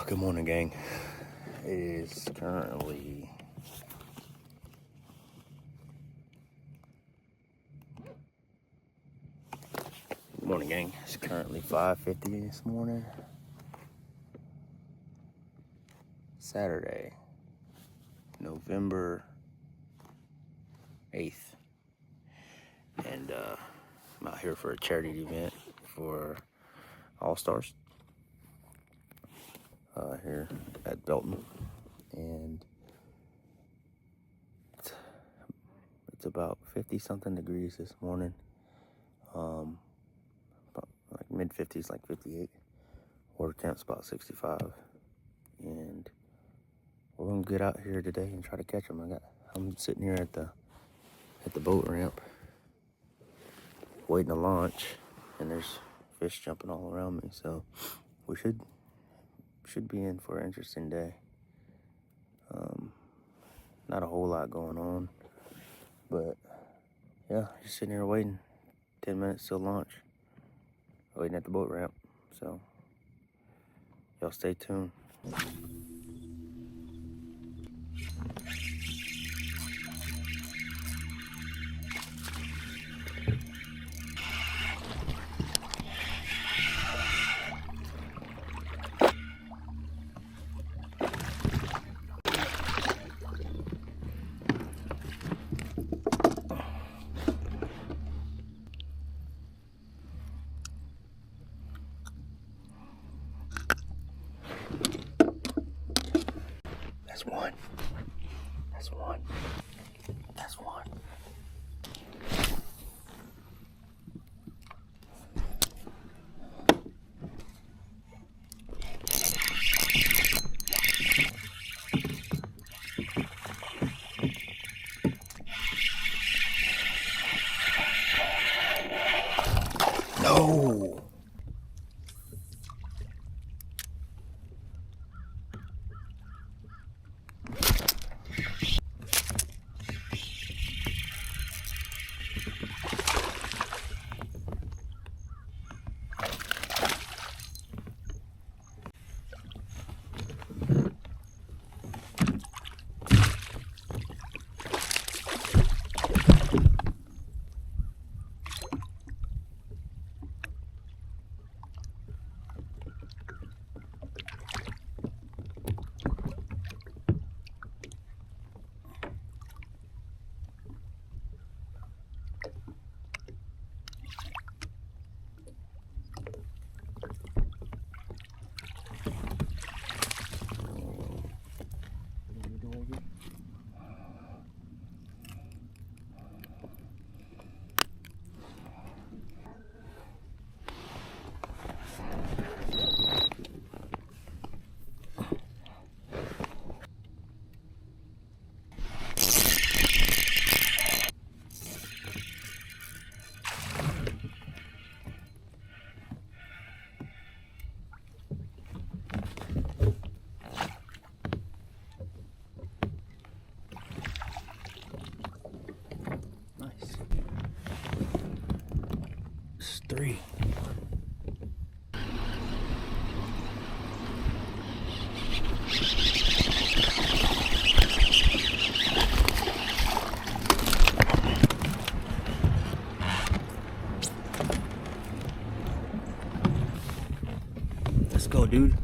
Good morning, gang. It is currently morning, gang. It's currently 5:50 this morning. Saturday, November 8th. And I'm out here for a charity event for All-Stars here at Belton. And it's about 50-something degrees this morning. About like mid-50s, like 58. Water temp's about 65. And we're gonna get out here today and try to catch them. I'm sitting here at the boat ramp waiting to launch, and there's fish jumping all around me. So we should be in for an interesting day. Not a whole lot going on, but yeah, just sitting here waiting. 10 minutes till launch, waiting at the boat ramp. So y'all stay tuned. That's one. That's one. That's one. No. Three. Let's go, dude.